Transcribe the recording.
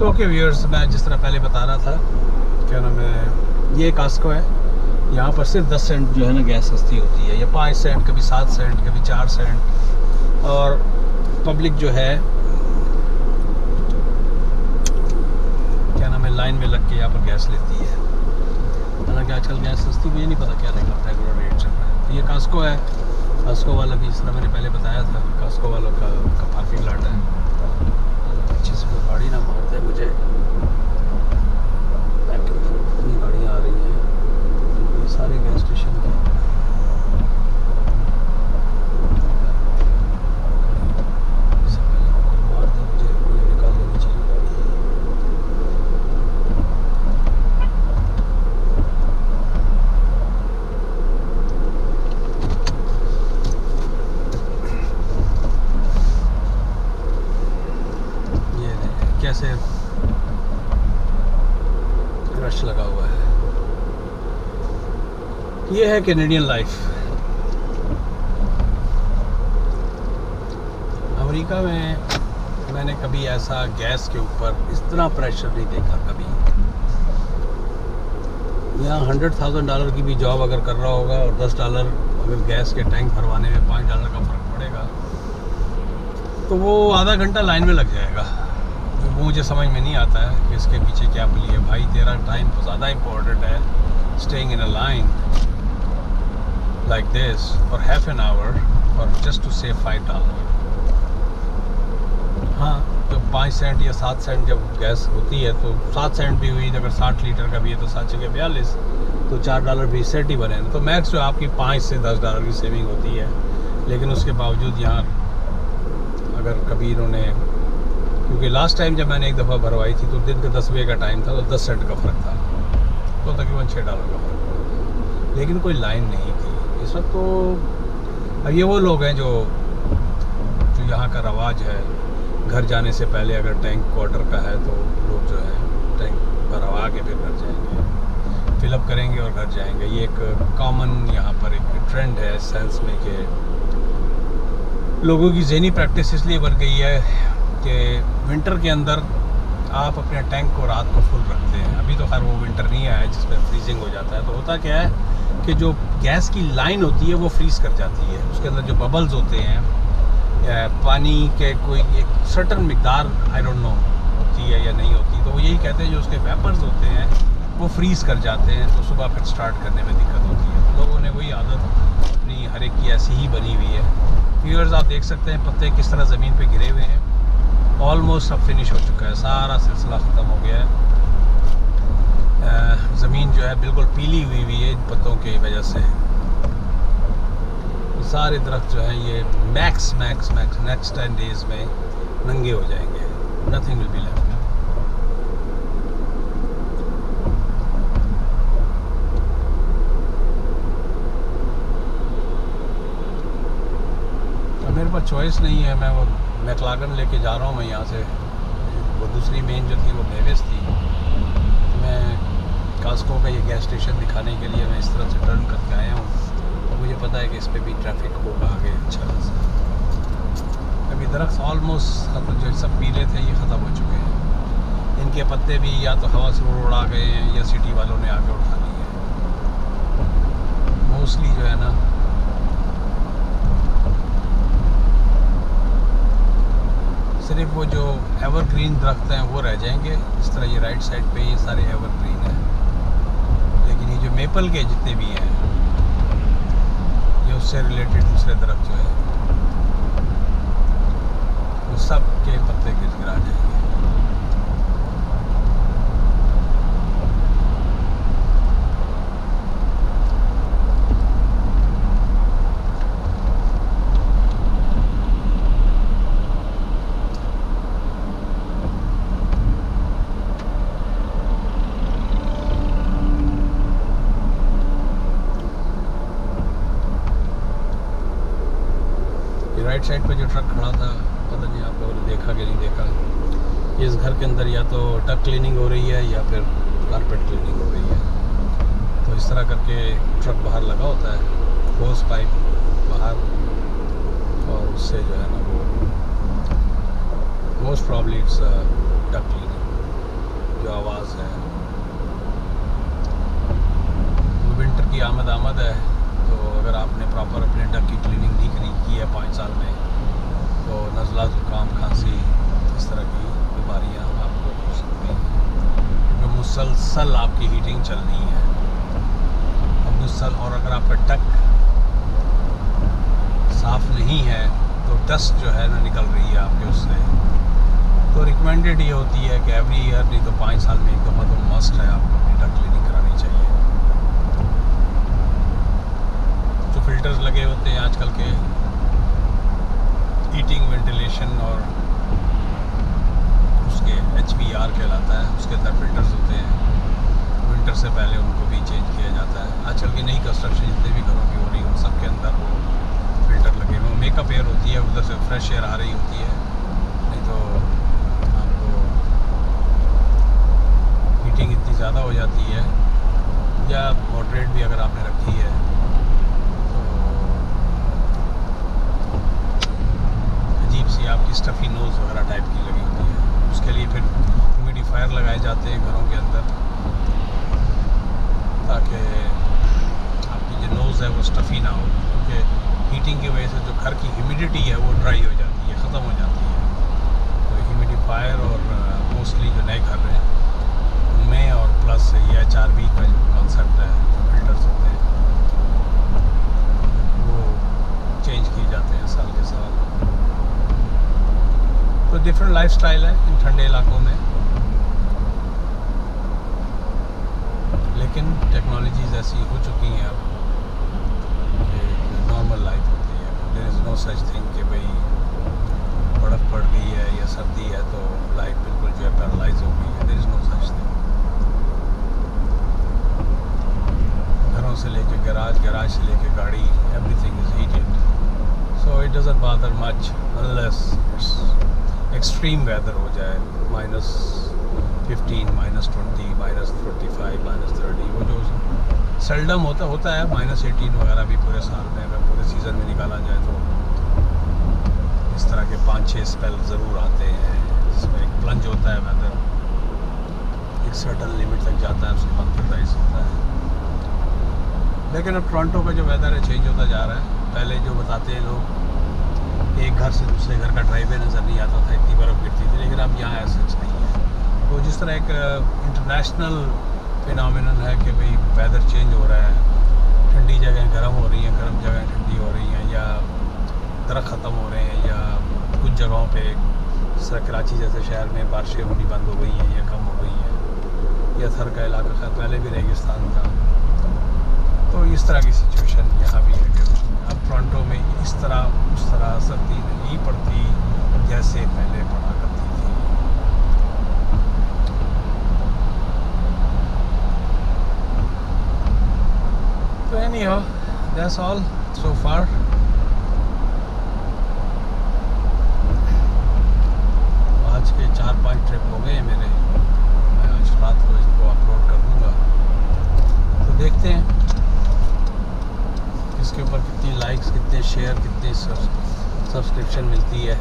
तो okay viewers, मैं जिस तरह पहले बता रहा था, क्या नाम है, ये कास्को है। यहाँ पर सिर्फ 10 सेंट जो है ना गैस सस्ती होती है, या 5 सेंट, कभी 7 सेंट, कभी 4 सेंट। और पब्लिक जो है क्या नाम है, लाइन में लग के यहाँ पर गैस लेती है। हालांकि आजकल गैस सस्ती, मुझे नहीं पता क्या रेगुलर रेट चल रहा है। तो ये कास्को है। कास्को वाला भी, जिस तरह मैंने पहले बताया था, कास्को वालों का पार्किंग लॉट है। अच्छे से कोई गाड़ी ना मार दे मुझे। इतनी गाड़ियाँ आ रही हैं, ये सारे गैस स्टेशन के। कैसे रश लगा हुआ है। ये है कैनेडियन लाइफ। अमेरिका में मैंने कभी ऐसा गैस के ऊपर इतना प्रेशर नहीं देखा कभी। यहाँ $100,000 की भी जॉब अगर कर रहा होगा और $10 अगर गैस के टैंक भरवाने में $5 का फ़र्क पड़ेगा, तो वो आधा घंटा लाइन में लग जाएगा। वो मुझे समझ में नहीं आता है कि इसके पीछे क्या बोली है। भाई तेरा टाइम तो ज़्यादा इम्पोर्टेंट है। Staying in a line like this for half an hour और जस्ट टू सेव $5। हाँ, तो 5 सेंट या 7 सेंट जब गैस होती है, तो 7 सेंट भी हुई, अगर 60 लीटर का भी है तो 7 जगह 42, तो $4 भी सेट ही बने। तो मैक्स जो आपकी $5 से $10 की सेविंग होती है। लेकिन उसके बावजूद यहाँ अगर कभी इन्होंने, क्योंकि लास्ट टाइम जब मैंने एक दफ़ा भरवाई थी तो दिन के 10 बजे का टाइम था, तो 10 सेंट का फ़र्क था, तो तकरीबन $6 का फ़र्क पड़ा। लेकिन कोई लाइन नहीं थी इस वक्त। तो अब ये वो लोग हैं जो यहाँ का रवाज है, घर जाने से पहले अगर टैंक क्वार्टर का है तो लोग जो है टैंक भरवा के फिर घर जाएंगे, फिलअप करेंगे और घर जाएंगे। ये एक कॉमन यहाँ पर एक ट्रेंड है सेंस में कि लोगों की ज़हनी प्रैक्टिस इसलिए बढ़ गई है कि विंटर के अंदर आप अपने टैंक को रात को फुल रखते हैं। अभी तो खैर वो विंटर नहीं आया है जिसमें फ्रीजिंग हो जाता है। तो होता क्या है कि जो गैस की लाइन होती है वो फ्रीज़ कर जाती है। उसके अंदर जो बबल्स होते हैं, पानी के कोई एक सर्टन मिकदार, आई डोंट नो, होती है या नहीं होती, तो वो यही कहते हैं जो उसके वेपर्स होते हैं वो फ्रीज़ कर जाते हैं, तो सुबह फिर स्टार्ट करने में दिक्कत होती है। लोगों ने वही आदत अपनी हर एक की ऐसी ही बनी हुई है। व्यूअर्स, आप देख सकते हैं पत्ते किस तरह ज़मीन पे गिरे हुए हैं। ऑलमोस्ट सब फिनिश हो चुका है, सारा सिलसिला ख़त्म हो गया है। ज़मीन जो है बिल्कुल पीली हुई है इन पत्तों की वजह से। सारे दरख्त जो हैं ये मैक्स नेक्स्ट 10 डेज़ में नंगे हो जाएंगे। Nothing will be left. मेरे पास चॉइस नहीं है। मैं वो मैक्लागन लेके जा रहा हूँ। मैं यहाँ से, वो दूसरी मेन जो थी वो मेविस थी। मैं कास्को का ये गैस स्टेशन दिखाने के लिए मैं इस तरह से टर्न करके आया हूँ। तो मुझे पता है कि इस पर भी ट्रैफिक होगा आगे अच्छा खासा। अभी दरख्त ऑलमोस्ट जो सब पीले थे ये ख़त्म हो चुके हैं। इनके पत्ते भी या तो हवा से उड़ा गए हैं या सिटी वालों ने आके उठा लिए हैं। मोस्टली जो है ना, सिर्फ वो जो एवरग्रीन दरख्त हैं वो रह जाएंगे। इस तरह ये राइट साइड पे ये सारे एवरग्रीन हैं। लेकिन ये जो मेपल के जितने भी हैं, ये उससे रिलेटेड दूसरे दरख्त जो है वो सब के पत्ते गिरा जाएंगे। राइट साइड पे जो ट्रक खड़ा था, पता नहीं आप लोगों ने देखा कि नहीं देखा। इस घर के अंदर या तो टक क्लीनिंग हो रही है या फिर कारपेट क्लीनिंग हो रही है। तो इस तरह करके ट्रक बाहर लगा होता है, होस पाइप बाहर, और उससे जो है ना वो मोस्ट प्रॉब्ली इट्स टक क्लीनिंग। नज़ला ज़ुकाम खांसी इस तरह की बीमारियाँ आपको हो सकती हैं, क्योंकि मुसलसल आपकी हीटिंग चलनी है अब और अगर आपका टक साफ़ नहीं है तो डस्ट जो है ना निकल रही है आपके उससे, तो रिकमेंडेड ये होती है कि एवरी ईयर नहीं तो 5 साल में एक दफ़ा तो मस्ट है आपको अपनी टक क्लीनिंग करानी चाहिए। जो फिल्टर्स लगे होते हैं आजकल के हीटिंग वेंटिलेशन और उसके HVR कहलाता है, उसके अंदर फिल्टर्स होते हैं, विंटर से पहले उनको भी चेंज किया जाता है। आजकल की नई कंस्ट्रक्शन जितने भी घरों की हो रही हो सबके अंदर वो फिल्टर लगे हुए, मेकअप एयर होती है, उधर से फ्रेश एयर आ रही होती है, नहीं तो आपको हीटिंग इतनी ज़्यादा हो जाती है, या मॉडरेट भी अगर आपने रखी है तो अजीब सी आपकी स्टफ़ी नोज़ वगैरह टाइप की लगी होती है। उसके लिए फिर ह्यूमिडिफायर लगाए जाते हैं घरों के अंदर ताकि आपकी जो नोज़ है वो स्टफ़ी ना हो, क्योंकि हीटिंग की वजह से जो घर की ह्यूमिडिटी है वो ड्राई हो जाती है, ख़त्म हो जाती है। तो ह्यूमिडिफायर और मोस्टली जो नए घर हैं उनमें और प्लस ये HRV का जो कॉन्सेप्ट है, जो फिल्टर्स होते हैं वो चेंज किए जाते हैं साल के साल। तो डिफरेंट लाइफस्टाइल है इन ठंडे इलाकों में, लेकिन टेक्नोलॉजीज़ ऐसी हो चुकी हैं अब कि नॉर्मल लाइफ होती है। There is no such thing कि भाई बर्फ़ पड़ गई है या सर्दी है तो लाइफ बिल्कुल जो है पैरालाइज हो गई है। There is no such thing. घरों से लेके गैराज से लेके गाड़ी, everything is heated, so it doesn't bother much unless it's extreme weather हो जाए, -15, -20, -45, -30, वो जो सेल्डम होता है -18 वगैरह भी पूरे साल में, अगर पूरे सीज़न में निकाला जाए तो इस तरह के 5-6 स्पेल ज़रूर आते हैं जिसमें एक प्लंज होता है वेदर, एक सर्टन लिमिट तक जाता है, उसके बाद फिर राइज होता है। लेकिन अब टोरंटो का जो वेदर है चेंज होता जा रहा है। पहले जो बताते हैं लोग एक घर से दूसरे घर का ड्राइवे नज़र नहीं आता था, इतनी बर्फ़ गिरती थी, लेकिन अब यहाँ ऐसा नहीं है। तो जिस तरह एक इंटरनेशनल फिनोमिनन है कि भाई वेदर चेंज हो रहा है, ठंडी जगह गर्म हो रही हैं, गर्म जगह ठंडी हो रही हैं, या दरख्त ख़त्म हो रहे हैं, या कुछ जगहों पे कराची जैसे शहर में बारिशें होनी बंद हो गई हैं या कम हो गई हैं, या थर का इलाका खैर पहले भी रेगिस्तान था। तो इस तरह की सिचुएशन यहाँ भी है कि अब टोरंटो में इस तरह उस तरह सर्दी नहीं पड़ती जैसे पहले पड़ा करती थी। तो anyhow, that's all so far. आज के 4-5 ट्रिप हो गए हैं मेरे, मैं आज रात को इसको अपलोड कर दूँगा, तो देखते हैं इसके ऊपर कितनी लाइक्स, कितने शेयर, कितनी सब्सक्रिप्शन मिलती है।